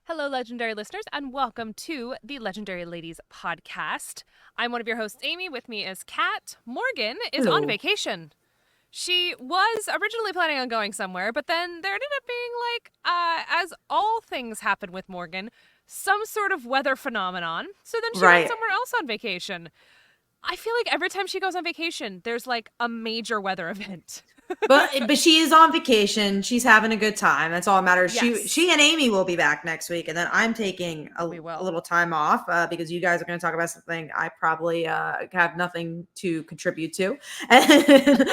Hello, legendary listeners, and welcome to the Legendary Ladies podcast. I'm one of your hosts, Amy. With me is Kat. Morgan is on Hello. vacation. She was originally planning on going somewhere, but then there ended up being as all things happen with Morgan, some sort of weather phenomenon. So then she went Right. somewhere else on vacation. I feel like every time she goes on vacation, there's like a major weather event. But she is on vacation. She's having a good time. That's all that matters. She Yes, and Amy will be back next week, and then I'm taking we a will. little time off because you guys are going to talk about something I probably have nothing to contribute to, and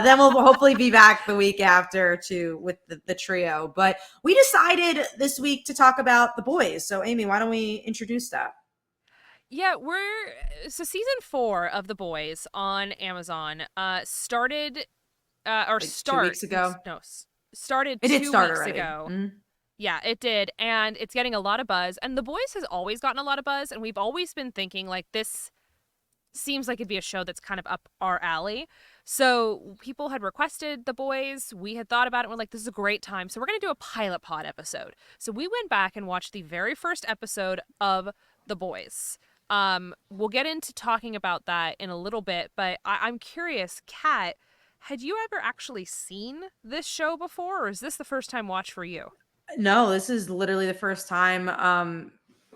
then we'll hopefully be back the week after to with the trio. But we decided this week to talk about the boys. So Amy, why don't we introduce that? Yeah, so season 4 of The Boys on Amazon started or Like 2 weeks ago. no, started It did two start weeks already. ago. Mhm. Yeah, it did, and it's getting a lot of buzz. And The Boys has always gotten a lot of buzz, and we've always been thinking like this seems like it'd be a show that's kind of up our alley. So people had requested The Boys. We had thought about it. And we're like, this is a great time. So we're going to do a pilot pod episode. So we went back and watched the very first episode of The Boys. We'll get into talking about that in a little bit, but I'm curious, Kat, had you ever actually seen this show before, or is this the first time watch for you? No, this is literally the first time.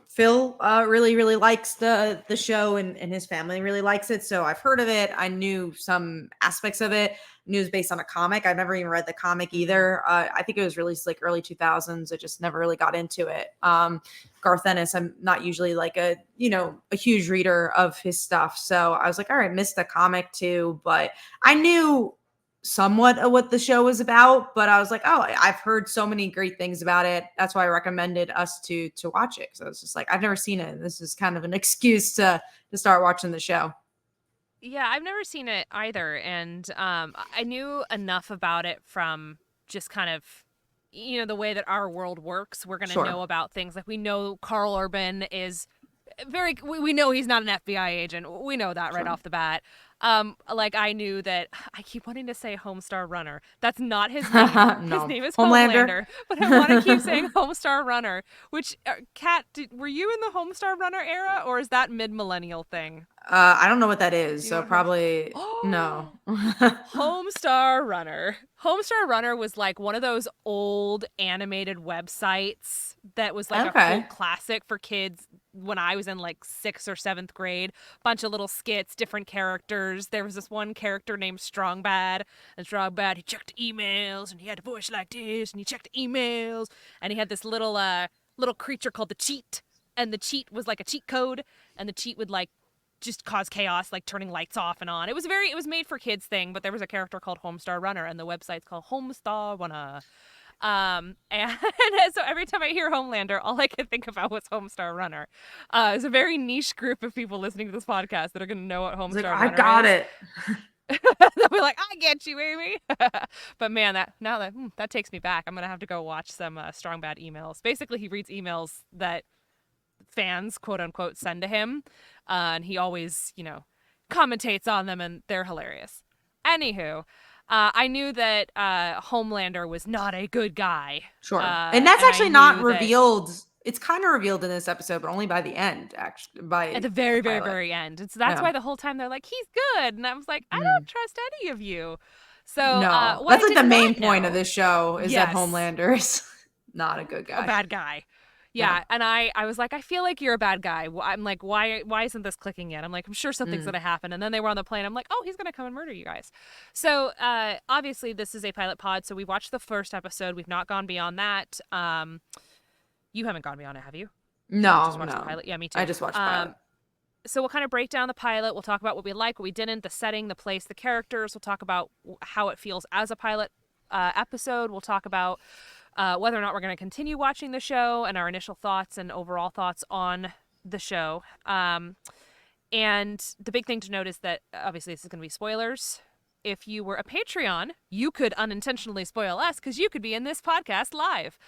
Phil really likes the show, and his family really likes it. So I've heard of it. I knew some aspects of it. Knew it was based on a comic. I've never even read the comic Mm-hmm. either. I think it was released like early 2000s. I just never really got into it. Garth Ennis, I'm not usually like a huge reader of his stuff. So I was like, all right, missed the comic too, but I knew somewhat of what the show was about, but I was like, oh, I've heard so many great things about it. That's why I recommended us to watch it. So it's just like I've never seen it. This is kind of an excuse to start watching the show. Yeah, I've never seen it either, and I knew enough about it from just kind of, the way that our world works. We're gonna Sure. know about things like we know Carl Urban is we know he's not an FBI agent. We know that right Sure. off the bat. Like I knew that I keep wanting to say Homestar Runner. That's not his name. His No. name is Homelander. Homelander, but I want to keep saying Homestar Runner. Which, Kat, were you in the Homestar Runner era, or is that mid-millennial thing? I don't know what that is, Do you know so what home? probably no. Oh, Homestar Runner. Homestar Runner was like one of those old animated websites that was like a Okay. cult classic for kids when I was in like 6th or 7th grade. Bunch of little skits, different characters. There was this one character named Strong Bad, and Strong Bad, he checked emails and he had a voice like this and he checked emails and he had this little creature called the cheat, and the cheat was like a cheat code, and the cheat would like just cause chaos, like turning lights off and on. It was made for kids thing, but there was a character called Homestar Runner, and the website's called Homestar Runner. And so every time I hear Homelander, all I can think about was Homestar Runner. It's a very niche group of people listening to this podcast that are going to know what It's like Homestar I Runner got is. it. They'll be like, "I get you, Amy." But man, that takes me back. I'm gonna have to go watch some Strong Bad emails. Basically, he reads emails that fans, quote unquote, send to him. And he always, commentates on them, and they're hilarious. Anywho, I knew that Homelander was not a good guy. Sure. And that's And I actually not knew that revealed. It's kind of revealed in this episode, but only by the end, actually, at by the the very, very, pilot. very end. And so that's Yeah. why the whole time they're like, he's good. And I was like, I don't Mm. trust any of you. So No, what I that's like did the not main point of know, this show is that yes, Homelander is not a good a guy. bad guy. Yeah. Yeah, and I was like, I feel like you're a bad guy. I'm like, why isn't this clicking yet? I'm like, I'm sure something's Mm. gonna happen. And then they were on the plane. I'm like, oh, he's gonna come and murder you guys. So obviously this is a pilot pod. So we watched the first episode. We've not gone beyond that. You haven't gone beyond it, have you? You No, just watched the no. pilot. Yeah, me I too. just watched the pilot. So we'll kind of break down the pilot. We'll talk about what we like, what we didn't, the setting, the place, the characters. We'll talk about how it feels as a pilot episode. We'll talk about whether or not we're going to continue watching the show and our initial thoughts and overall thoughts on the show. And the big thing to note is that obviously this is going to be spoilers. if you were a Patreon, you could unintentionally spoil us because you could be in this podcast live.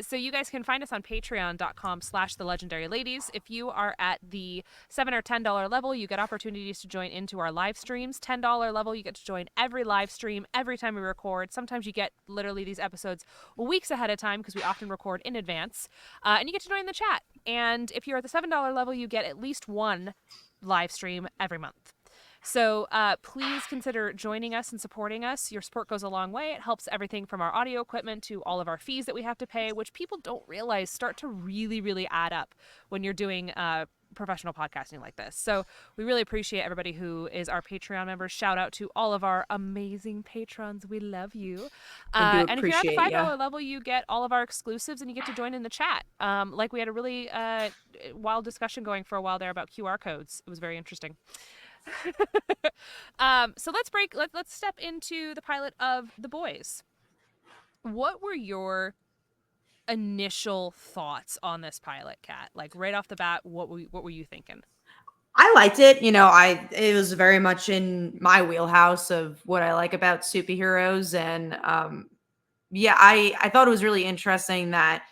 So you guys can find us on patreon.com/the legendary ladies. If you are at the $7 or $10 level, you get opportunities to join into our live streams. $10 level, you get to join every live stream every time we record. Sometimes you get literally these episodes weeks ahead of time because we often record in advance. And you get to join the chat. And if you're at the $7 level, you get at least one live stream every month. So please consider joining us and supporting us. Your support goes a long way. It helps everything from our audio equipment to all of our fees that we have to pay, which people don't realize start to really, really add up when you're doing professional podcasting like this. So we really appreciate everybody who is our Patreon members. Shout out to all of our amazing patrons. We love you. We do And if you're at the appreciate you. $5 level, you get all of our exclusives and you get to join in the chat. Like we had a really wild discussion going for a while there about QR codes. It was very interesting. So let's step into the pilot of The Boys. What were your initial thoughts on this pilot, Kat? Like right off the bat, what were you thinking? I liked it. It was very much in my wheelhouse of what I like about superheroes. And yeah, I thought it was really interesting that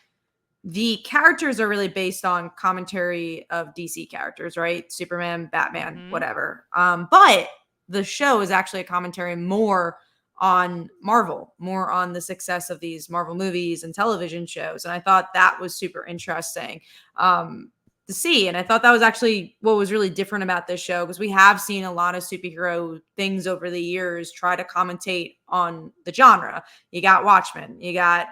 the characters are really based on commentary of DC characters, right? Superman, Batman, whatever. But the show is actually a commentary more on Marvel, more on the success of these Marvel movies and television shows. And I thought that was super interesting to see. And I thought that was actually what was really different about this show, because we have seen a lot of superhero things over the years try to commentate on the genre. You got Watchmen, you got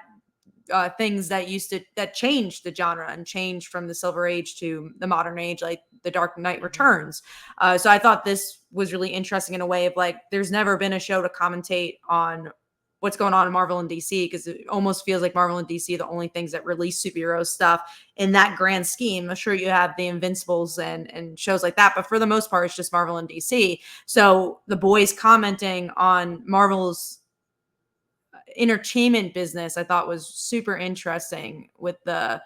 things that changed the genre and changed from the Silver Age to the modern age, like The Dark Knight Returns. So I thought this was really interesting in a way of like, there's never been a show to commentate on what's going on in Marvel and DC, because it almost feels like Marvel and DC are the only things that release superhero stuff in that grand scheme. I'm sure you have the Invincibles and shows like that, but for the most part, it's just Marvel and DC. So The Boys commenting on Marvel's entertainment business, I thought was super interesting with the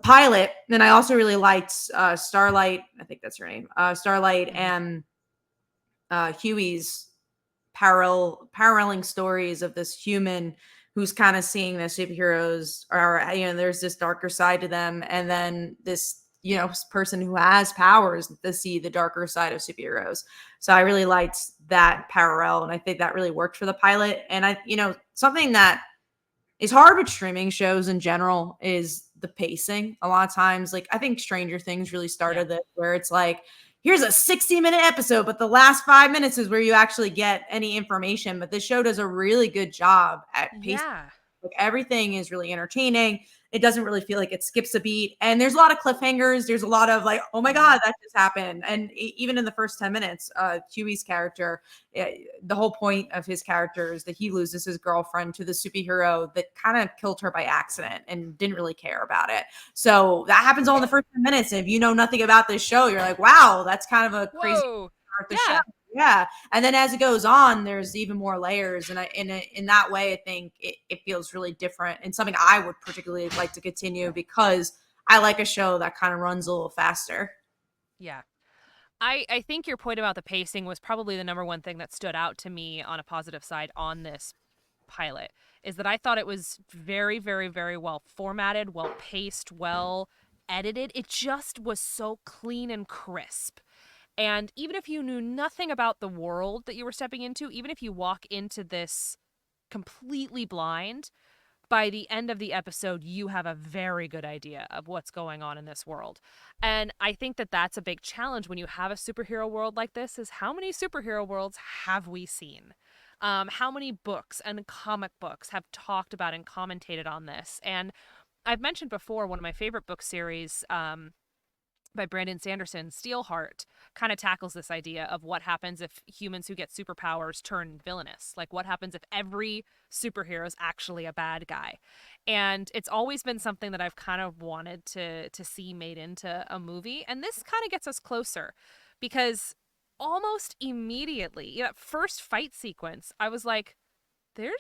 pilot. And I also really liked Starlight, I think that's her name, Starlight and Huey's paralleling stories of this human who's kind of seeing the superheroes, or there's this darker side to them, and then this person who has powers to see the darker side of superheroes. So I really liked that parallel, and I think that really worked for the pilot. And something that is hard with streaming shows in general is the pacing. A lot of times, like I think Stranger Things really started this, where it's like, here's a 60-minute episode, but the last 5 minutes is where you actually get any information. But this show does a really good job at pacing. Yeah. Like everything is really entertaining. It doesn't really feel like it skips a beat. And there's a lot of cliffhangers. There's a lot of like, oh my God, that just happened. And even in the first 10 minutes, Huey's character, the whole point of his character is that he loses his girlfriend to the superhero that kind of killed her by accident and didn't really care about it. So that happens all in the first 10 minutes. And if you know nothing about this show, you're like, wow, that's kind of a crazy part of the show. Yeah. And then as it goes on, there's even more layers. And in that way, I think it feels really different, and something I would particularly like to continue, because I like a show that kind of runs a little faster. Yeah. I think your point about the pacing was probably the number one thing that stood out to me on a positive side on this pilot, is that I thought it was very, very, very well formatted, well paced, well edited. It just was so clean and crisp. And even if you knew nothing about the world that you were stepping into, even if you walk into this completely blind, by the end of the episode, you have a very good idea of what's going on in this world. And I think that that's a big challenge when you have a superhero world like this, is how many superhero worlds have we seen? How many books and comic books have talked about and commentated on this? And I've mentioned before, one of my favorite book series by Brandon Sanderson, Steelheart, kind of tackles this idea of what happens if humans who get superpowers turn villainous. Like, what happens if every superhero is actually a bad guy? And it's always been something that I've kind of wanted to see made into a movie. And this kind of gets us closer, because almost immediately, that first fight sequence, I was like, they're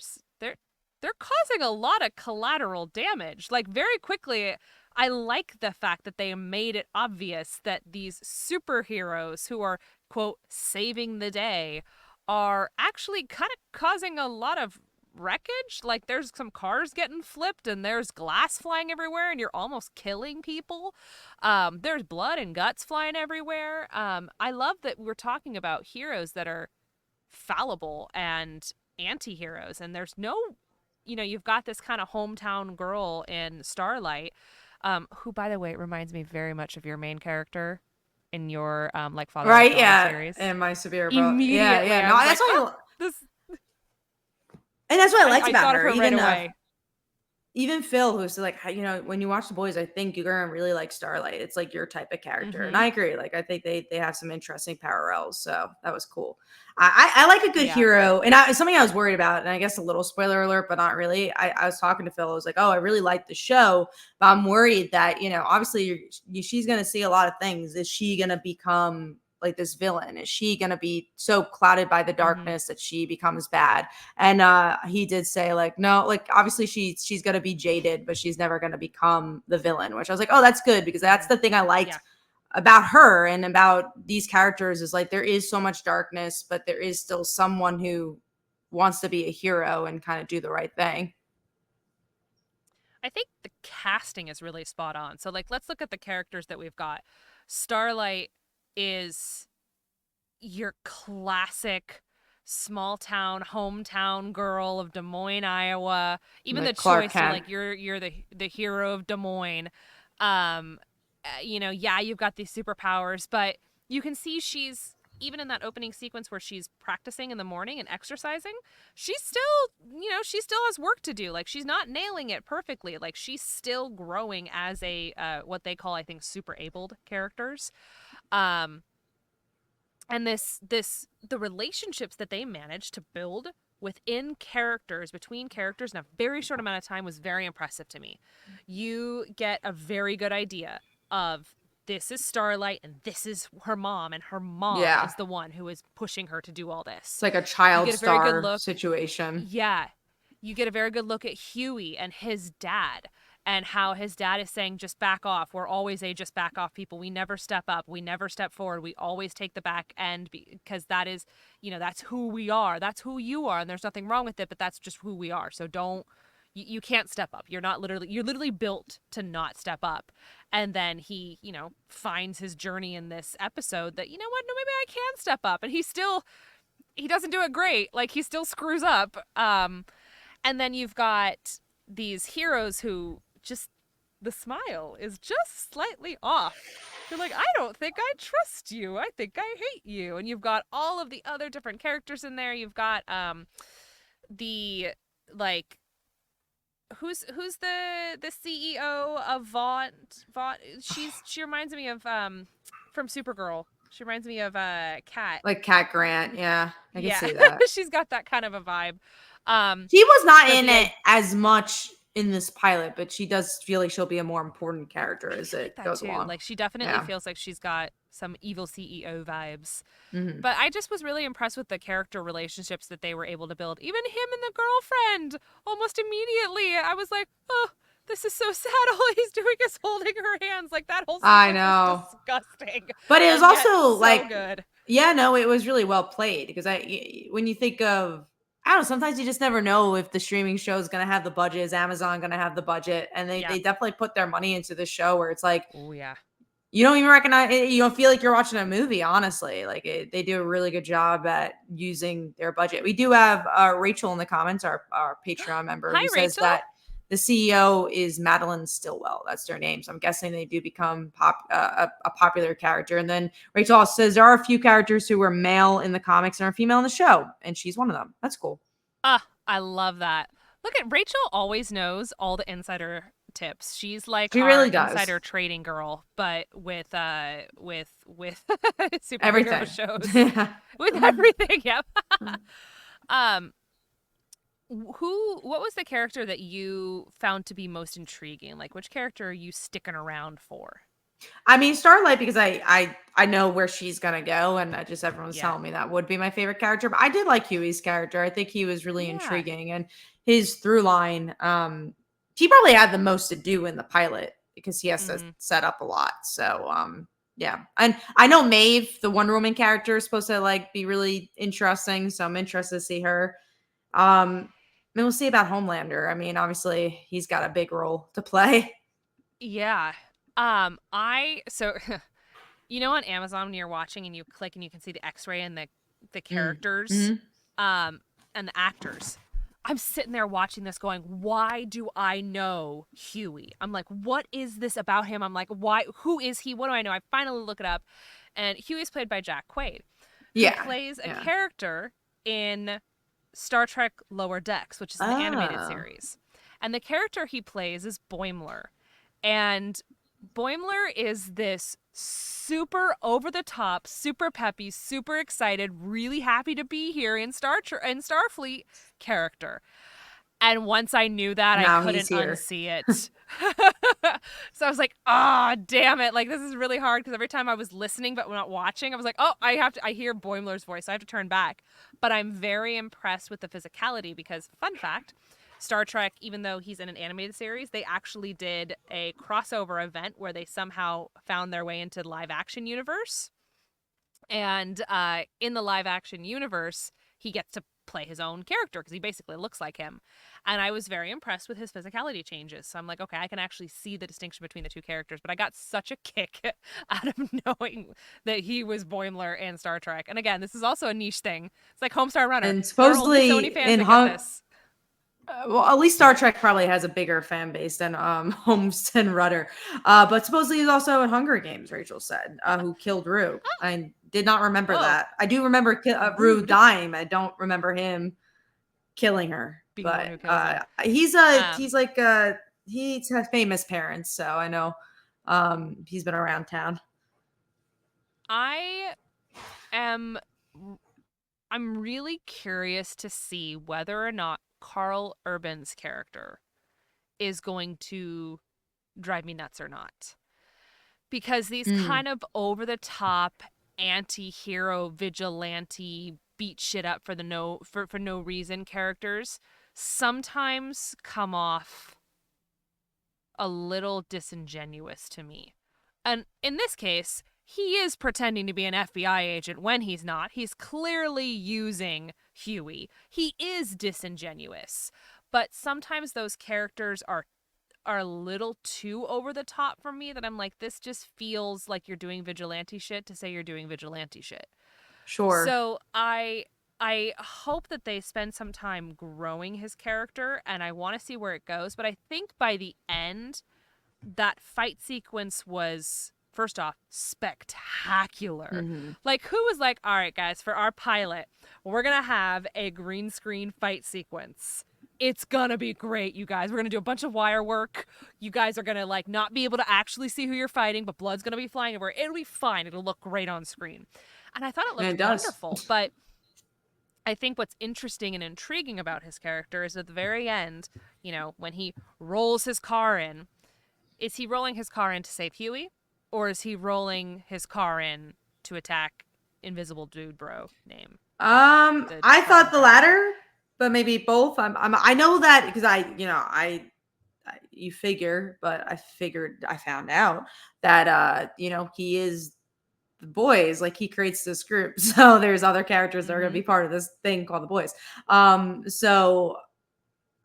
causing a lot of collateral damage. Like, very quickly, I like the fact that they made it obvious that these superheroes who are, quote, saving the day, are actually kind of causing a lot of wreckage. Like there's some cars getting flipped and there's glass flying everywhere and you're almost killing people. There's blood and guts flying everywhere. I love that we're talking about heroes that are fallible and anti-heroes, and there's no, you've got this kind of hometown girl in Starlight, who, by the way, reminds me very much of your main character in your like father like Right? daughter Yeah. series. And my severe brother. Yeah, Immediately yeah. I No, was that's like, oh, why. this And that's what I liked I about thought of her. her right Even away. even Phil, who's like, when you watch The Boys, I think you're gonna really like Starlight. It's like your type of character, and Mm-hmm. I agree. Like, I think they have some interesting parallels, so that was cool. I like a good Yeah. hero, and something I was worried about, and I guess a little spoiler alert, but not really. I was talking to Phil. I was like, oh, I really like the show, but I'm worried that obviously she's gonna see a lot of things. Is she gonna become like this villain? Is she gonna be so clouded by the Mm-hmm. darkness that she becomes bad? And he did say like, no, like obviously she's gonna be jaded, but she's never gonna become the villain. Which I was like, oh, that's good because Mm-hmm. that's the thing I liked Yeah. about her and about these characters is like there is so much darkness, but there is still someone who wants to be a hero and kind of do the right thing. I think the casting is really spot on. So like let's look at the characters that we've got. Starlight is your classic small town hometown girl of Des Moines, Iowa. Even the Like Clark choice to Kent. like you're the hero of Des Moines. Um yeah, you've got these superpowers, but you can see she's even in that opening sequence where she's practicing in the morning and exercising, she's still, she still has work to do. Like she's not nailing it perfectly. Like she's still growing as a what they call, I think, super abled characters. Um and the relationships that they managed to build within characters, between characters in a very short amount of time was very impressive to me. You get a very good idea of this is Starlight and this is her mom, and her mom Yeah. is the one who is pushing her to do all It's this. like a You child get a very good star look. situation. Yeah. You get a very good look at Huey and his dad, and how his dad is saying, just back off. We're always a just back off people. We never step up. We never step forward. We always take the back end because that is, that's who we are. That's who you are. And there's nothing wrong with it, but that's just who we are. So you can't step up. You're literally built to not step up. And then he, finds his journey in this episode that, no, maybe I can step up. And he doesn't do it great. Like he still screws up. And then you've got these heroes who just, the smile is just slightly off. You're like, I don't think I trust you. I think I hate you. And you've got all of the other different characters in there. You've got the like who's the CEO of Vaught? Vaught. She reminds me of from Supergirl. She reminds me of Cat. Like Cat Grant. Yeah, I could Yeah, see that. she's got that kind of a vibe. She was not But in the it as much in this pilot, but she does feel like she'll be a more important character I as feel like it that goes too. along. Like she definitely Yeah. feels like she's got some evil CEO vibes. Hmm. But I just was really impressed with the character relationships that they were able to build. Even him and the girlfriend, almost immediately, I was like, oh, this is so sad. All he's doing is holding her hands. Like that whole I sequence was know. disgusting, But it was and yet also so like, good. yeah, no, it was really well played because when you think of, I don't know, sometimes you just never know if the streaming show is going to have the budget, is Amazon going to have the budget, and Yeah. they definitely put their money into the show where it's like Oh yeah. you don't even recognize it, you don't feel like you're watching a movie. Honestly, like they do a really good job at using their budget. We do have Rachel in the comments, our Patreon member, Hi, who says Rachel. that the CEO is Madeline Stillwell. That's their name. So I'm guessing they do become a popular character. And then Rachel also says there are a few characters who were male in the comics and are female in the show, and she's one of them. That's cool. Ah, I love that. Look at Rachel, always knows all the insider tips. She's like She our really does. insider trading girl, but with superhero Everything. shows. With everything, yep. um what was the character that you found to be most intriguing? Like which character are you sticking around for? I mean, Starlight, because I know where she's gonna go, and just everyone's Yeah. telling me that would be my favorite character. But I did like Huey's character. I think he was really Yeah. intriguing, and his through line. He probably had the most to do in the pilot because he has to Mhm. set up a lot. So Yeah. And I know Maeve, the Wonder Woman character, is supposed to like be really interesting. So I'm interested to see her. I mean, we'll see about Homelander. I mean, obviously he's got a big role to play. Yeah. I so you know on Amazon when you're watching and you click and you can see the X-ray and the Mm. characters, Hmm. and the actors. I'm sitting there watching this going, why do I know Huey? I'm like, what is this about him? I'm like, why? Who is he? What do I know? I finally look it up, and Huey is played by Jack Quaid, who Yeah. plays a Yeah. character in Star Trek Lower Decks, which is an animated Oh. series. And the character he plays is Boimler. And Boimler is this super over the top, super peppy, super excited, really happy to be here in Starfleet character. And once I knew that, I Now he's couldn't here. unsee it. So I was like, ah, damn it. Like, this is really hard because every time I was listening but not watching, I was like, oh, I hear Boimler's voice. So I have to turn back. But I'm very impressed with the physicality because, fun fact, Star Trek, even though he's in an animated series, they actually did a crossover event where they somehow found their way into the live action universe. And in the live action universe, he gets to play his own character because he basically looks like him. And I was very impressed with his physicality changes. So I'm like, okay, I can actually see the distinction between the two characters. But I got such a kick out of knowing that he was Boimler in Star Trek. And again, this is also a niche thing. It's like Homestar Runner. And There are only so supposedly many fans in that get Hong this. well, at least Star Trek probably has a bigger fan base than Holmes and Rudder. But supposedly he's also in Hunger Games, Rachel said, who killed Rue. I did not remember Whoa, that. I do remember Rue rude. dying. I don't remember him killing her. Being the one But who kills him. he's like he's had famous parents, so I know he's been around town. I am I'm really curious to see whether or not Carl Urban's character is going to drive me nuts or not. Because these Mm. kind of over the top anti-hero vigilante beat shit up for the for no reason characters sometimes come off a little disingenuous to me. And in this case, he is pretending to be an FBI agent when he's not. He's clearly using Huey. He is disingenuous. But sometimes those characters are a little too over the top for me that I'm like, this just feels like you're doing vigilante shit to say you're doing vigilante shit. Sure. So I hope that they spend some time growing his character and I want to see where it goes. But I think by the end, that fight sequence was first off spectacular. Hmm. Like who was like, all right guys, for our pilot, we're gonna have a green screen fight sequence. It's gonna be great, you guys. We're gonna do a bunch of wire work. You guys are gonna like not be able to actually see who you're fighting, but blood's gonna be flying everywhere. It'll be fine. It'll look great on screen. And I thought it And looked it does. wonderful, but I think what's interesting and intriguing about his character is at the very end, you know, when he rolls his car in, is he rolling his car in to save Huey? Or is he rolling his car in to attack Invisible Dude Bro name? The I Russian thought the character. latter, but maybe both. I know that because you figure, but I found out that he is the boys, like he creates this group. So there's other characters that are going to Mm-hmm. be part of this thing called the boys. So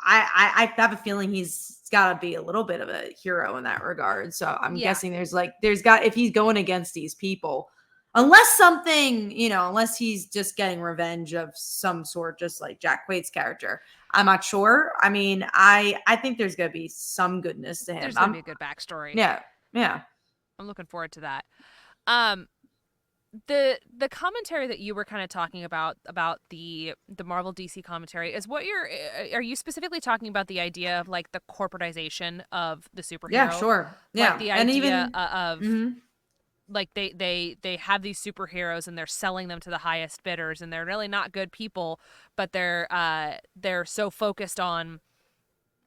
I have a feeling he's got to be a little bit of a hero in that regard. So I'm Yeah. guessing there's got if he's going against these people, unless something, unless he's just getting revenge of some sort, just like Jack Quaid's character. I'm not sure. I mean, I think there's gonna be some goodness to him. There's gonna be a good backstory. Yeah, yeah, I'm looking forward to that. Um, the commentary that you were kind of talking about the Marvel DC commentary is what are you specifically talking about the idea of like the corporatization of the yeah, superhero, sure, like yeah, the and idea even. of Mhm. like they have these superheroes and they're selling them to the highest bidders and they're really not good people, but they're so focused on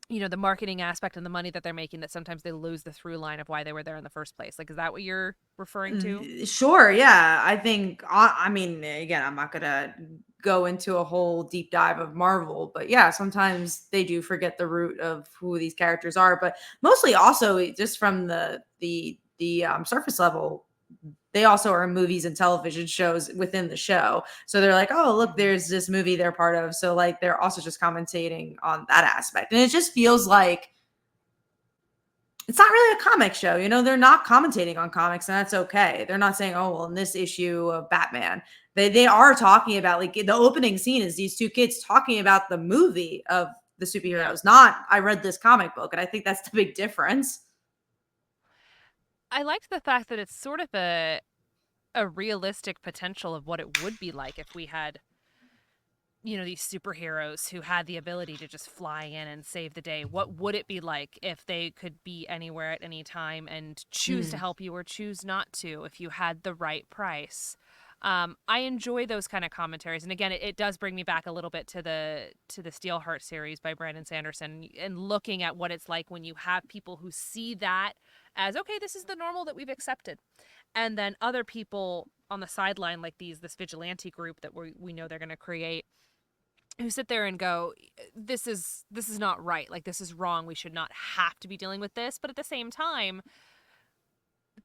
the marketing aspect and the money that they're making that sometimes they lose the through line of why they were there in the first place. Like, is that what you're referring to? Sure, yeah. I think I mean, again, I'm not gonna go into a whole deep dive of Marvel, but yeah, sometimes they do forget the root of who these characters are, but mostly also just from the surface level. they also are in movies and television shows within the show. So they're like, oh, look, Mhm. there's this movie they're part of. So like they're also just commentating on that aspect. And it just feels like it's not really a comic show. They're not commentating on comics, and that's okay. They're not saying, oh, well, in this issue of Batman, they are talking about, like, the opening scene is these two kids talking about the movie of the Yeah. superheroes, not I read this comic book. And I think that's the big difference. I liked the fact that it's sort of a realistic potential of what it would be like if we had, these superheroes who had the ability to just fly in and save the day. What would it be like if they could be anywhere at any time and choose to Mhm. help you or choose not to if you had the right price? I enjoy those kind of commentaries, and again, it does bring me back a little bit to the Steelheart series by Brandon Sanderson, and looking at what it's like when you have people who see that as, okay, this is the normal that we've accepted, and then other people on the sideline, like this vigilante group that we know they're going to create, who sit there and go, this is not right, like, this is wrong, we should not have to be dealing with this. But at the same time,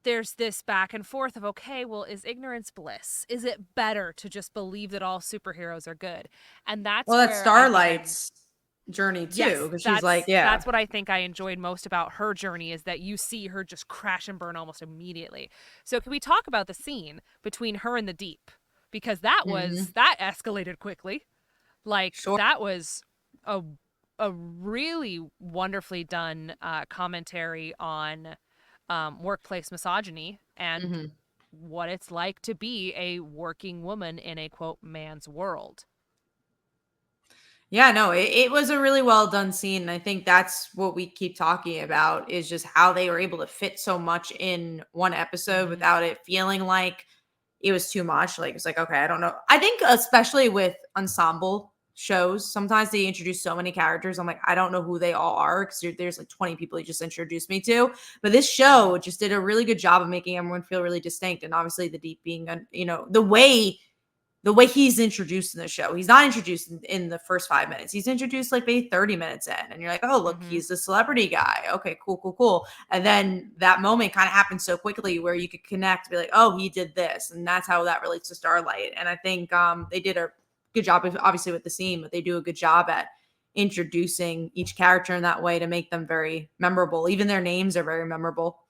there's this back and forth of, okay, well, is ignorance bliss? Is it better to just believe that all superheroes are good? And that's Well, that's where I think I'm Starlight's journey too, yes, because she's like, that's yeah. what I think I enjoyed most about her journey, is that you see her just crash and burn almost immediately. So can we talk about the scene between her and the Deep? Because Mhm. that escalated quickly. Like, Sure. that was a a really wonderfully done commentary on workplace misogyny and Mhm. what it's like to be a working woman in a quote man's world. Yeah, no, it was a really well done scene. And I think that's what we keep talking about, is just how they were able to fit so much in one episode Hmm. without it feeling like it was too much. Like, it's like, okay, I don't know. I think especially with ensemble shows, sometimes they introduce so many characters. I'm like, I don't know who they all are, because there's like 20 people you just introduced me to. But this Hmm. show just did a really good job of making everyone feel really distinct. And obviously, the Deep being, the way he's introduced in the show. He's not introduced in the first 5 minutes. He's introduced like maybe 30 minutes in. And you're like, oh, look, Hmm. he's the celebrity guy. Okay, cool, cool, cool. And then that moment kind of happens so quickly where you could connect, be like, oh, he did this. And that's how that relates to Starlight. And I think they did a good job, obviously, with the scene, but they do a good job at introducing each character in that way to make them very memorable. Even their names are very memorable.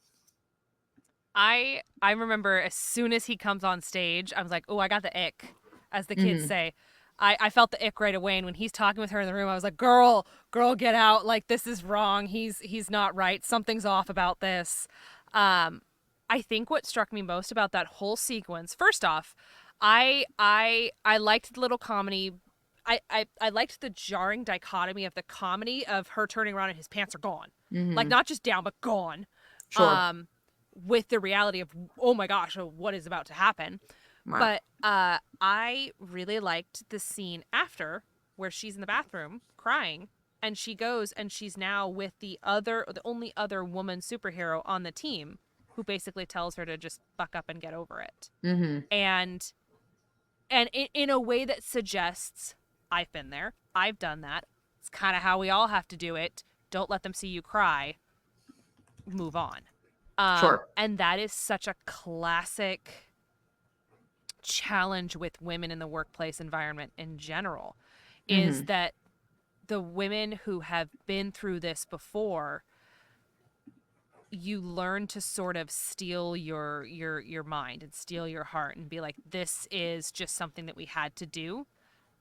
I remember as soon as he comes on stage, I was like, oh, I got the ick, as the kids Hmm. say. I felt the ick right away, and when he's talking with her in the room, I was like, girl, get out. Like, this is wrong. He's not right. Something's off about this. Um, I think what struck me most about that whole sequence, first off, I liked the little comedy. I liked the jarring dichotomy of the comedy of her turning around and his pants are gone. Like, Hmm. not just down, but gone. Sure. Um, with the reality of, oh my gosh, what is about to happen. Wow. But I really liked the scene after, where she's in the bathroom crying, and she goes and she's now with the only other woman superhero on the team, who basically tells her to just buck up and get over it. Hmm. And in a way that suggests, I've been there, I've done that. It's kind of how we all have to do it. Don't let them see you cry. Move on. Sure. And that is such a classic challenge with women in the workplace environment in general, is Hmm. that the women who have been through this before, you learn to sort of steal your mind and steal your heart and be like, this is just something that we had to do.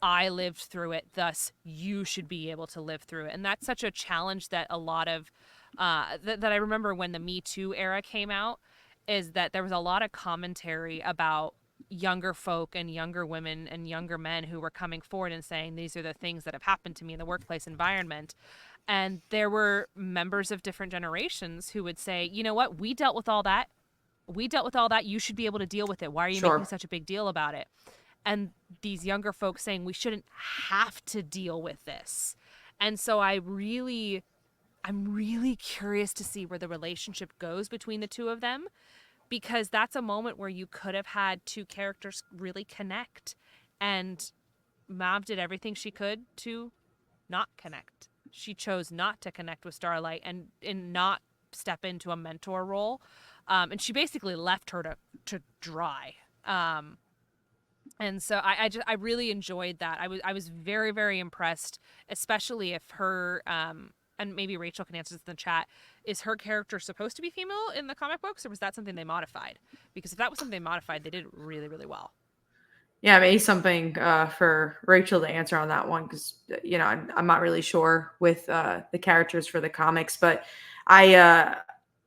I lived through it, thus you should be able to live through it. And that's such a challenge that a lot of that I remember when the Me Too era came out, is that there was a lot of commentary about younger folk and younger women and younger men who were coming forward and saying, these are the things that have happened to me in the workplace environment. And there were members of different generations who would say, you know what, we dealt with all that. We dealt with all that. You should be able to deal with it. Why are you making Sure. such a big deal about it? And these younger folks saying, we shouldn't have to deal with this. And so I'm really curious to see where the relationship goes between the two of them, because that's a moment where you could have had two characters really connect, and Mav did everything she could to not connect. She chose not to connect with Starlight and not step into a mentor role. and she basically left her to dry. And so I really enjoyed that. I was very, very impressed, especially if her and maybe Rachel can answer this in the chat. Is her character supposed to be female in the comic books, or was that something they modified? Because if that was something they modified, they did it really, really well. Yeah, maybe something for Rachel to answer on that one because I'm not really sure with the characters for the comics, but I uh,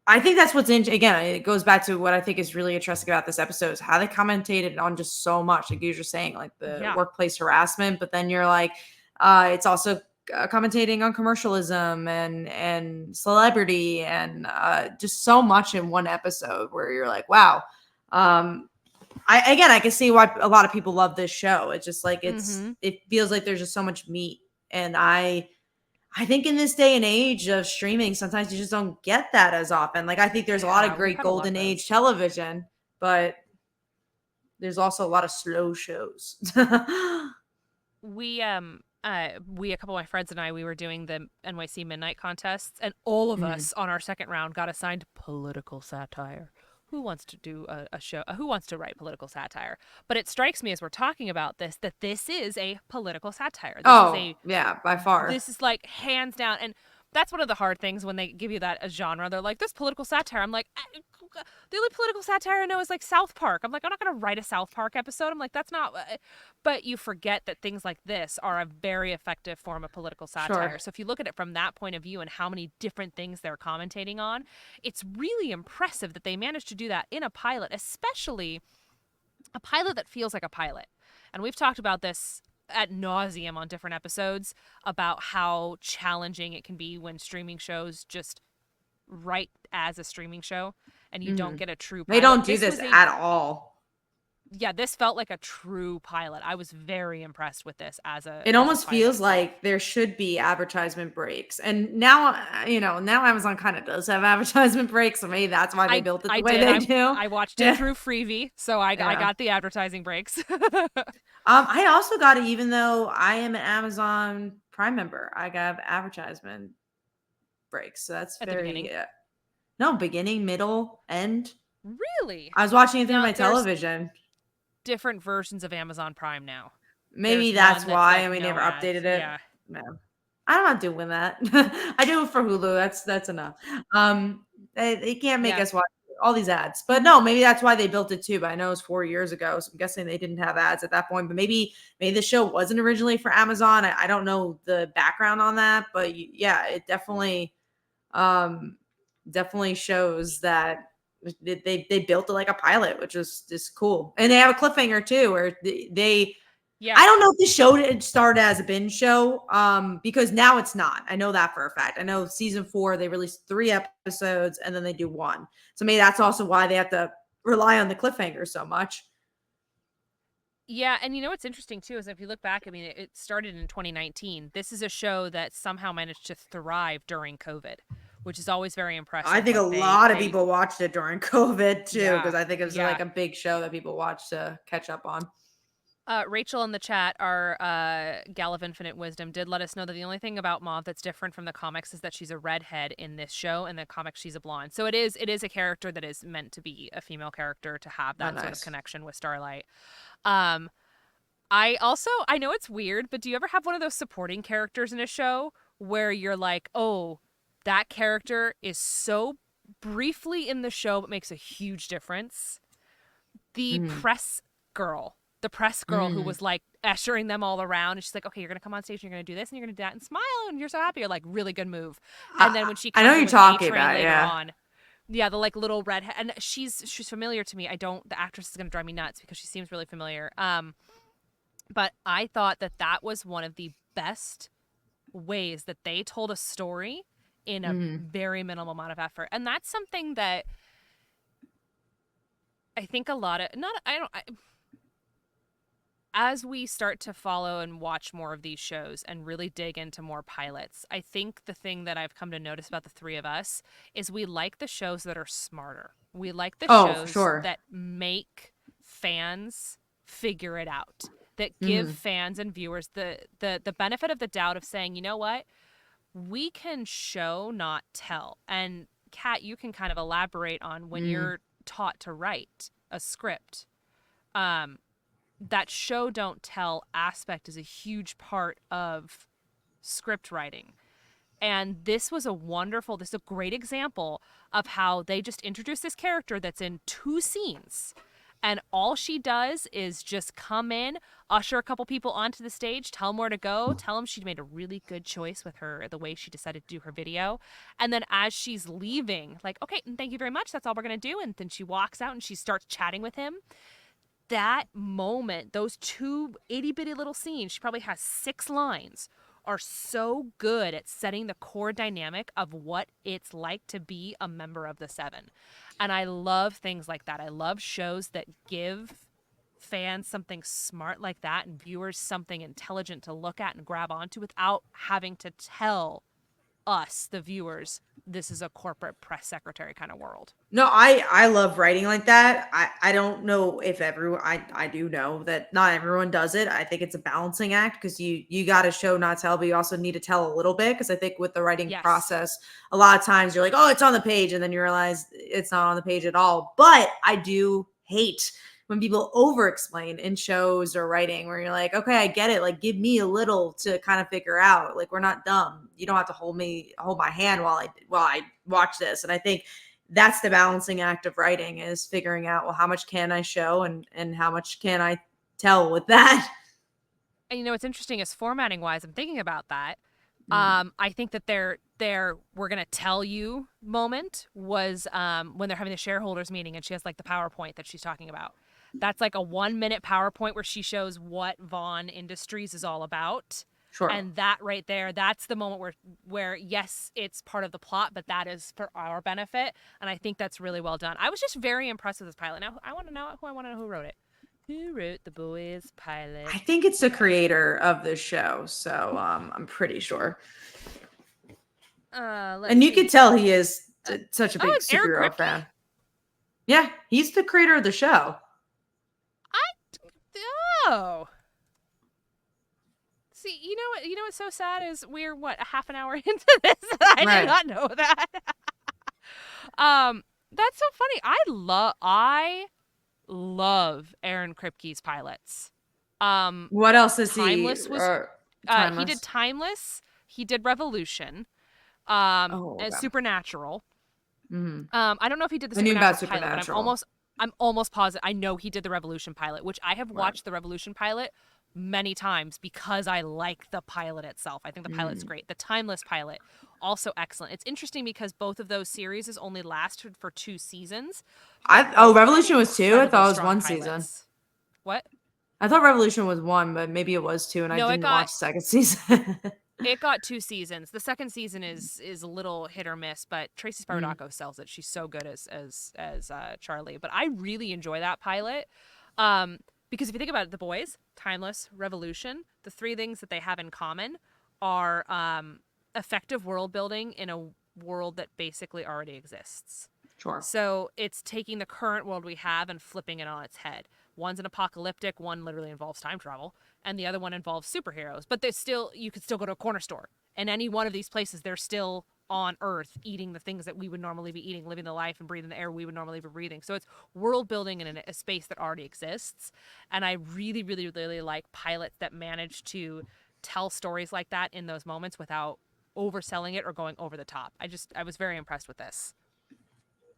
I think that's what's in. Again, it goes back to what I think is really interesting about this episode is how they commentated on just so much, like you were just saying, like the Yeah. workplace harassment, but then you're like, it's also commentating on commercialism and celebrity and just so much in one episode where you're like, wow. I can see why a lot of people love this show. It's just like Mm-hmm. it feels like there's just so much meat, and I think in this day and age of streaming, sometimes you just don't get that as often. Like I think there's a lot of Yeah, we've great had a lot of golden those. age television, but there's also a lot of slow shows. We a couple of my friends and I, we were doing the NYC Midnight contests, and all of Mhm. us on our second round got assigned political satire. Who wants to do a show? Who wants to write political satire? But it strikes me as we're talking about this that this is a political satire. Oh yeah, by far. This is like hands down, and that's one of the hard things when they give you that a genre. They're like, this political satire. I'm like, the only political satire I know is like South Park. I'm like, I'm not going to write a South Park episode. I'm like, that's not. But you forget that things like this are a very effective form of political Sure. satire. So if you look at it from that point of view and how many different things they're commentating on, it's really impressive that they managed to do that in a pilot, especially a pilot that feels like a pilot. And we've talked about this at nauseum on different episodes about how challenging it can be when streaming shows just write as a streaming show and you don't Mhm. get a true They pilot. don't do This this was a at all. Yeah, this felt like a true pilot. I was very impressed with this It as a almost pilot. feels like there should be advertisement breaks. And now, now Amazon kind of does have advertisement breaks. So maybe that's why they built it I the way did. they do. I watched it Yeah. through Freevee, so I Yeah. got the advertising breaks. I also got it, even though I am an Amazon Prime member, I got advertisement breaks. So that's At the beginning. very, no, beginning, middle, end. Really? I was watching it through Now my there's television. different versions of Amazon Prime now. Maybe There's that's one that's why, like and we no never ads. updated it. Yeah. No. I'm not doing that. I do it for Hulu. That's enough. They can't make Yeah. us watch all these ads. But no, maybe that's why they built it too. But I know it's 4 years ago, so I'm guessing they didn't have ads at that point. But maybe the show wasn't originally for Amazon. I don't know the background on that, but yeah, it um definitely shows that they built it like a pilot, which is just cool. And they have a cliffhanger too, where they Yeah. I don't know if this show started as a binge show, because now it's not. I know that for a fact. I know season 4 they released 3 episodes and then they do 1. So maybe that's also why they have to rely on the cliffhanger so much. Yeah, and you know what's interesting too is if you look back, I mean, it started in 2019. This is a show that somehow managed to thrive during COVID, which is always very I impressive. think a Like lot of they people watched it during COVID too, yeah, because I think it was yeah. like a big show that people watched to catch up on. Rachel in the chat, our gal of infinite wisdom, did let us know that the only thing about Mauve that's different from the comics is that she's a redhead in this show. In the comics, she's a blonde. So it is a character that is meant to be a female character to have Oh, that sort of nice. connection with Starlight. Um, I know it's weird, but do you ever have one of those supporting characters in a show where you're like, oh, that character is so briefly in the show but makes a huge difference? The Mm, press girl. The press girl who mm. was like ushering them all around, and she's like, "Okay, you're gonna come on stage, and you're gonna do this, and you're gonna do that, and smile, and you're so happy." You're like, "Really good move." And then when she I know comes in you're with A talking Train about it, later yeah. on, yeah, the like little redhead, and she's familiar to me. I don't. The actress is gonna drive me nuts because she seems really familiar. But I thought that was one of the best ways that they told a story in a Mm, very minimal amount of effort, and that's something that I think a lot of not I don't. As we start to follow and watch more of these shows and really dig into more pilots, I think the thing that I've come to notice about the three of us is we like the shows that are smarter. We like the oh, for shows sure. that make fans figure it out, that give Mhm. fans and viewers the benefit of the doubt of saying, you know what? We can show, not tell. And Kat, you can kind of elaborate on when Mm. you're taught to write a script. Um, that show don't tell aspect is a huge part of script writing. And this is a great example of how they just introduce this character that's in 2 scenes. And all she does is just come in, usher a couple people onto the stage, tell them where to go, tell them she made a really good choice with the way she decided to do her video. And then as she's leaving, like, okay, thank you very much. That's all we're going to do. And then she walks out and she starts chatting with him. That moment, those two itty bitty little scenes, she probably has 6 lines, are so good at setting the core dynamic of what it's like to be a member of the Seven. And I love things like that. I love shows that give fans something smart like that and viewers something intelligent to look at and grab onto without having to tell us, the viewers, this is a corporate press secretary kind of world. No, I love writing like that. I don't know if everyone I do know that not everyone does it. I think it's a balancing act because you got to show not tell, but you also need to tell a little bit because I think with the writing Yes. process, a lot of times you're like, oh, it's on the page, and then you realize it's not on the page at all. But I do hate when people over explain in shows or writing where you're like, okay, I get it. Like, give me a little to kind of figure out. Like, we're not dumb. You don't have to hold my hand while I watch this. And I think that's the balancing act of writing is figuring out, well, how much can I show and how much can I tell with that. And what's interesting is formatting wise, I'm thinking about that. Mm, I think that their we're gonna tell you moment was when they're having the shareholders meeting and she has like the PowerPoint that she's talking about. That's like a 1 minute PowerPoint where she shows what Vaughn Industries is all about. sure. And that right there, that's the moment where yes, it's part of the plot, but that is for our benefit. And I think that's really well done. I was just very impressed with this pilot. Now I want to know who wrote it. Who wrote the boys pilot? I think it's the creator of the show, so I'm pretty sure. Let's And you see. could tell he is such a Oh, big it's Aaron superhero Kripke. fan. Yeah, he's the creator of the show. Oh. See, what's so sad is we're what, a half an hour into this and I did Right. not know that. um that's so funny. I love Aaron Kripke's pilots. Um What else is he? Timeless was he did Timeless. Timeless, he did Revolution, Oh, and okay. Supernatural. Hmm. I don't know if he did the I knew about Supernatural pilot, but I'm Supernatural. almost I'm almost positive I know he did the Revolution pilot, which I have Right. watched the Revolution pilot many times because I like the pilot itself. I think the pilot's Mm. great. The Timeless pilot, also excellent. It's interesting because both of those series has only lasted for 2 seasons, but both are Revolution was two. I incredibly thought it was strong one season. pilots. What? I thought Revolution was one, but maybe it was two, and I No, didn't watch the second season. it got 2 seasons. The second season is a little hit or miss, but Tracy Mm. Spartacco sells it. She's so good as Charlie. But I really enjoy that pilot, because if you think about it, The Boys, Timeless, Revolution, the three things that they have in common are effective world building in a world that basically already exists. Sure. So it's taking the current world we have and flipping it on its head. One's an apocalyptic, one literally involves time travel, and the other one involves superheroes. But you could still go to a corner store. And any one of these places, they're still on Earth eating the things that we would normally be eating, living the life and breathing the air we would normally be breathing. So it's world building in a space that already exists. And I really, really, really like pilots that manage to tell stories like that in those moments without overselling it or going over the top. I was very impressed with this.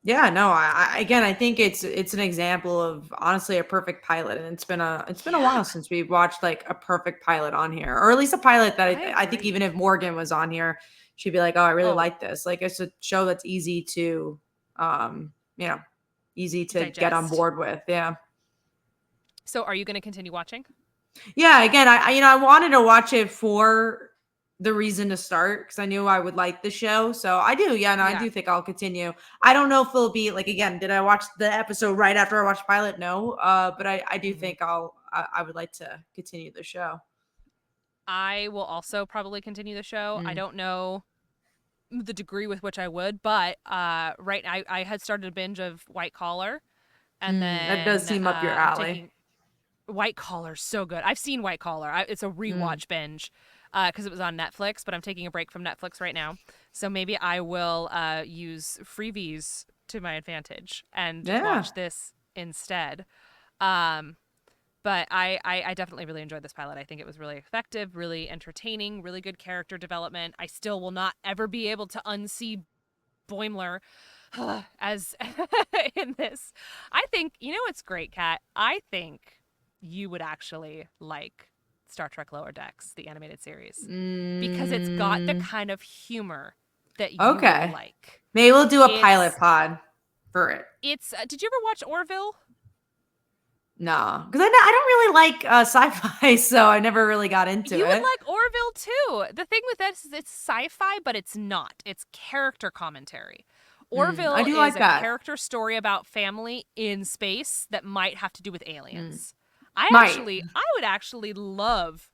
Yeah, no, again, I think it's an example of honestly a perfect pilot, and it's been a Yeah, while since we've watched like a perfect pilot on here, or at least a pilot that I I think even agree. if Morgan was on here, she'd be like, oh, I really Oh, like this. Like it's a show that's easy to, um, you know, easy to get on digest. board with. Yeah. So are you going to continue watching? Yeah, again, I wanted to watch it for the reason to start because I knew I would like the show. So I do, yeah, no, I Yeah. do think I'll continue. I don't know if it'll be like again, did I watch the episode right after I watched pilot? No. But I do Hmm. think I would like to continue the show. I will also probably continue the show. I Mm. don't know the degree with which I would, but I had started a binge of White Collar, and Mm, that does then seem up your I'm alley. taking White Collar so good. I've seen White Collar. It's a Mm. rewatch binge. because it was on Netflix, but I'm taking a break from Netflix right now. So maybe I will use freebies to my advantage and Yeah. watch this instead. Um, but I definitely really enjoyed this pilot. I think it was really effective, really entertaining, really good character development. I still will not ever be able to unsee Boimler as in this. I think, you know what's great, Kat? I think you would actually like Star Trek Lower Decks, the animated series, because it's got the Mm, kind of humor that you will okay. like. Maybe we'll do a pilot It's pod for it. it's did you ever watch Orville? No, because I don't really like sci-fi, so I never really got into You would it. like Orville too. The thing with this is it's sci-fi, but it's not. It's character commentary. I Orville do is like a that. character story about family in space that might have to do with Mm. aliens. Might. I would actually love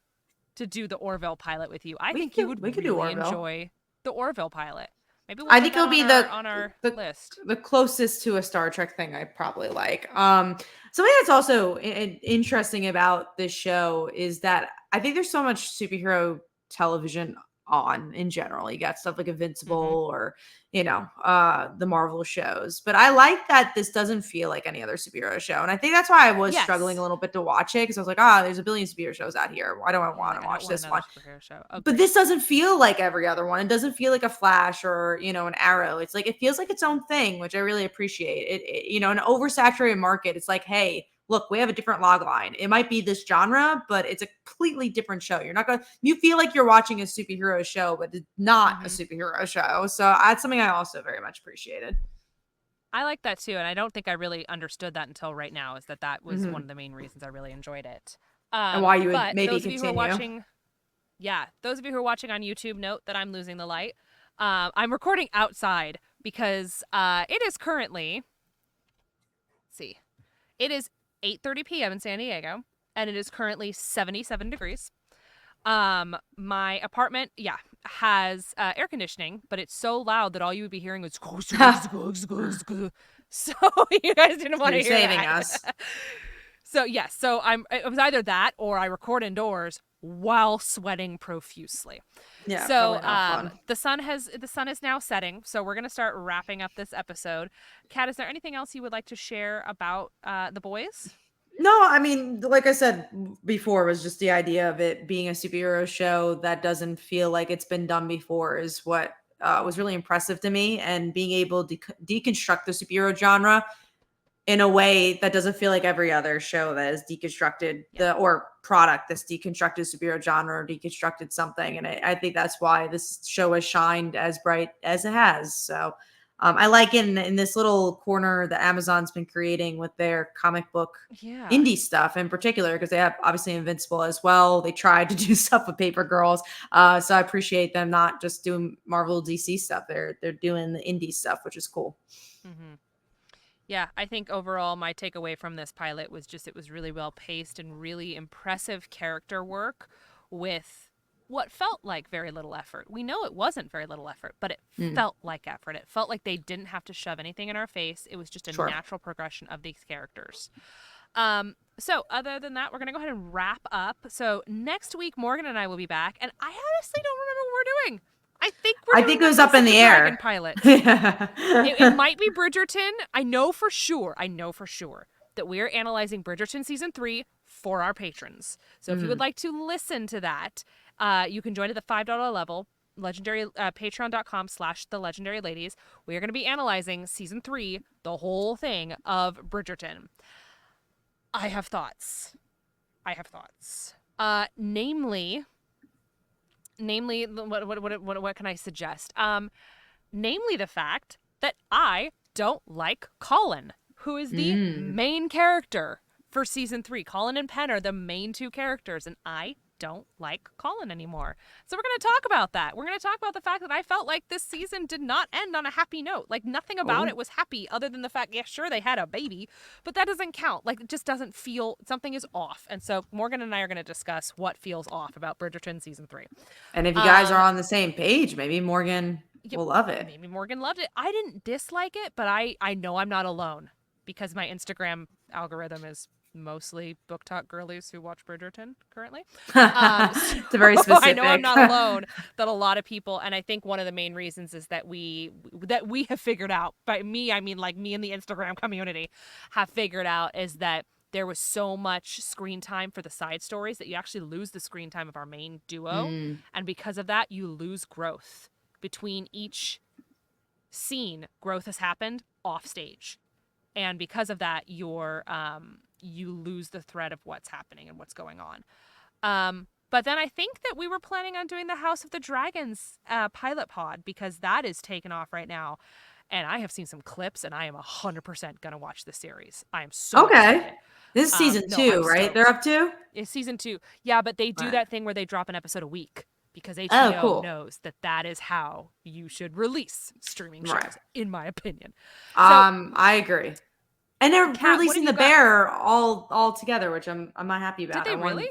to do the Orville pilot with you. I think you would We could do really Orville. enjoy the Orville pilot. Maybe we'll I put think that it'll be on our the list. the closest to a Star Trek thing I probably like. Something that's also interesting about this show is that I think there's so much superhero television on in general. You got stuff like Mm-hmm. Invincible or the Marvel shows. But I like that this doesn't feel like any other superhero show. And I think that's why I was struggling a Yes. little bit to watch it because I was like, there's a billion superhero shows out here. Why do I You're want like, to I don't watch want this another one? superhero show. But Agreed. this doesn't feel like every other one. It doesn't feel like a Flash or an Arrow. It's like it feels like its own thing, which I really appreciate. An oversaturated market. It's like, hey, look, we have a different log line. It might be this genre, but it's a completely different show. You're not gonna. You feel like you're watching a superhero show, but it's not a Mm-hmm. superhero show. So that's something I also very much appreciated. I like that too, and I don't think I really understood that until right now. Is that was one Hmm. of the main reasons I really enjoyed it. And why you would But maybe those of you who are continue. watching, yeah, those of you who are watching on YouTube, note that I'm losing the light. I'm recording outside because it is currently, let's see, it is 8:30 p.m. in San Diego, and it is currently 77 degrees. My apartment, yeah, has air conditioning, but it's so loud that all you would be hearing was so you guys didn't So want you're to hear saving that. us. So yes, so it was either that or I record indoors while sweating profusely. Yeah, So probably not fun. the sun is now setting, so we're gonna start wrapping up this episode. Kat, is there anything else you would like to share about the boys? No, I mean, like I said before, was just the idea of it being a superhero show that doesn't feel like it's been done before is what was really impressive to me. And being able to deconstruct the superhero genre in a way that doesn't feel like every other show that has deconstructed Yeah. the or product that's deconstructed superhero genre or deconstructed something. And I think that's why this show has shined as bright as it has. So I like in this little corner that Amazon's been creating with their comic book Yeah. indie stuff in particular, because they have obviously Invincible as well. They tried to do stuff with Paper Girls. So I appreciate them not just doing Marvel DC stuff. They're doing the indie stuff, which is cool. Mm-hmm. Yeah, I think overall my takeaway from this pilot was just it was really well paced and really impressive character work with what felt like very little effort. We know it wasn't very little effort, but it Mm, felt like effort. It felt like they didn't have to shove anything in our face. It was just a sure. natural progression of these characters. So other than that, we're gonna go ahead and wrap up. So next week, Morgan and I will be back, and I honestly don't remember what we're doing. I think we're I doing think it the was House up in of the the Dragon air. pilot. It might be Bridgerton. I know for sure that we are analyzing Bridgerton season 3 for our patrons. So if you would Mhm. like to listen to that, you can join at the $5 level. Legendary patreon.com/the legendary ladies. We are going to be analyzing season 3, the whole thing of Bridgerton. I have thoughts. Namely, what can I suggest? Namely the fact that I don't like Colin, who is the Mm. main character for season 3. Colin and Penn are the main two characters, and I don't like Colin anymore. So we're going to talk about that. We're going to talk about the fact that I felt like this season did not end on a happy note. Like nothing about Oh. it was happy other than the fact, yeah, sure, they had a baby, but that doesn't count. Like it just doesn't feel, something is off. And so Morgan and I are going to discuss what feels off about Bridgerton season 3. And if you guys are Um, on the same page, maybe Morgan Yep, will love it. maybe Morgan loved it. I didn't dislike it, but I know I'm not alone because my Instagram algorithm is mostly book talk girlies who watch Bridgerton currently. So It's a very I know I'm specific. not alone. That a lot of people, and I think one of the main reasons is that we have figured out. By me, I mean like me and the Instagram community have figured out is that there was so much screen time for the side stories that you actually lose the screen time of our main duo, Mm, and because of that, you lose growth between each scene. Growth has happened off stage, and because of that you lose the thread of what's happening and what's going on. But then I think that we were planning on doing the House of the Dragons pilot pod because that is taken off right now, and I have seen some clips and I am 100% gonna watch the series. I am so okay. excited. This is season No, I'm 2, right? They're stoked. up to? It's season 2. Yeah, but they All do right. that thing where they drop an episode a week because Oh, HBO cool. knows that that is how you should release streaming Right. shows, in my opinion. So, I agree. And they're Kat, what have releasing you the got? bear all together, which I'm not happy Did about. they really?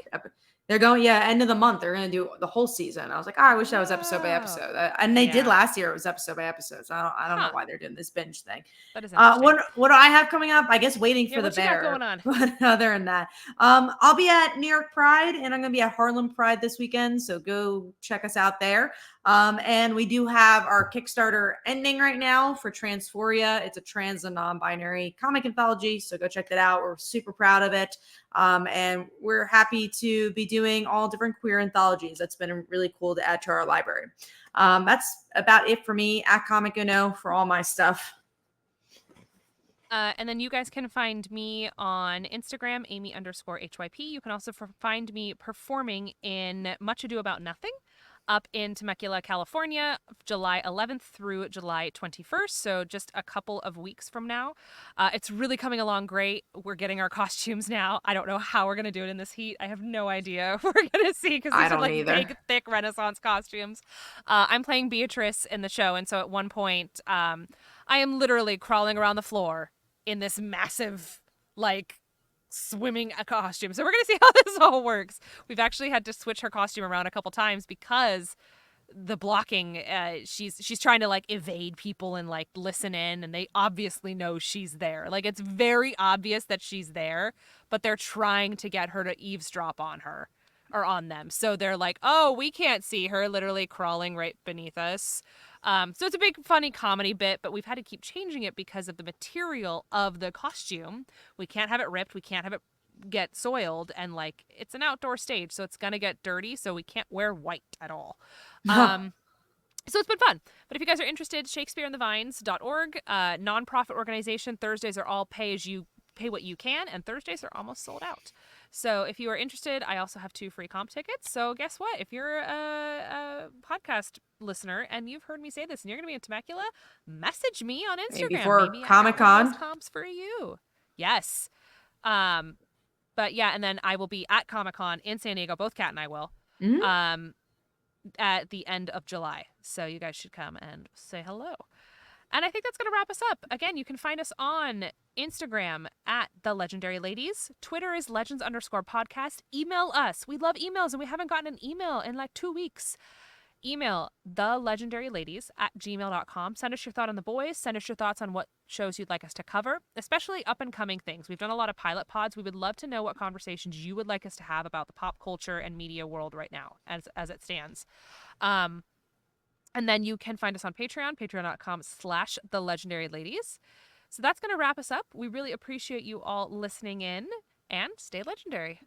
They're going, yeah, end of the month. They're gonna do the whole season. I was like, oh, I wish that was episode by Oh, episode. And they did yeah. last year. It was episode by episode. So I don't know Huh. why they're doing this binge thing. That is interesting. What do I have coming up? I guess waiting Yeah, for the what you got going bear. on? But other than that, I'll be at New York Pride and I'm gonna be at Harlem Pride this weekend. So go check us out there. And we do have our Kickstarter ending right now for Transphoria. It's a trans and non-binary comic anthology. So go check that out. We're super proud of it. And we're happy to be doing all different queer anthologies. That's been really cool to add to our library. That's about it for me at Comic Uno for all my stuff. And then you guys can find me on Instagram, Amy_HYP. You can also find me performing in Much Ado About Nothing up in Temecula, California, July 11th through July 21st. So just a couple of weeks from now. It's really coming along great. We're getting our costumes now. I don't know how we're going to do it in this heat. I have no idea. We're going to see because I these are don't like either. big, thick Renaissance costumes. I'm playing Beatrice in the show. And so at one point, I am literally crawling around the floor in this massive, like, swimming costume. So we're gonna see how this all works. We've actually had to switch her costume around a couple times because the blocking. She's trying to like evade people and like listen in, and they obviously know she's there. Like it's very obvious that she's there, but they're trying to get her to eavesdrop on her or on them. So they're like, "Oh, we can't see her," literally crawling right beneath us. So it's a big funny comedy bit, but we've had to keep changing it because of the material of the costume. We can't have it ripped. We can't have it get soiled, and like it's an outdoor stage, so it's gonna get dirty. So we can't wear white at all. Um, so it's been fun. But if you guys are interested, shakespeareandthevines.org, nonprofit organization. Thursdays are all pay what you can, and Thursdays are almost sold out. So if you are interested, I also have 2 free comp tickets. So guess what? If you're a podcast listener and you've heard me say this and you're going to be in Temecula, message me on Maybe Instagram. for Maybe I got Comic one of those Con. comps for you. Yes. Um, but yeah, and then I will be at Comic Con in San Diego. Both Kat and I will. Mm-hmm. Um, at the end of July. So you guys should come and say hello. And I think that's going to wrap us up. Again, you can find us on Instagram at The Legendary Ladies. Twitter is legends_podcast. Email us. We love emails, and we haven't gotten an email in like 2 weeks. Email thelegendaryladies@gmail.com. Send us your thought on the boys. Send us your thoughts on what shows you'd like us to cover, especially up and coming things. We've done a lot of pilot pods. We would love to know what conversations you would like us to have about the pop culture and media world right now as it stands. And then you can find us on Patreon, patreon.com/thelegendaryladies. So that's going to wrap us up. We really appreciate you all listening in, and stay legendary.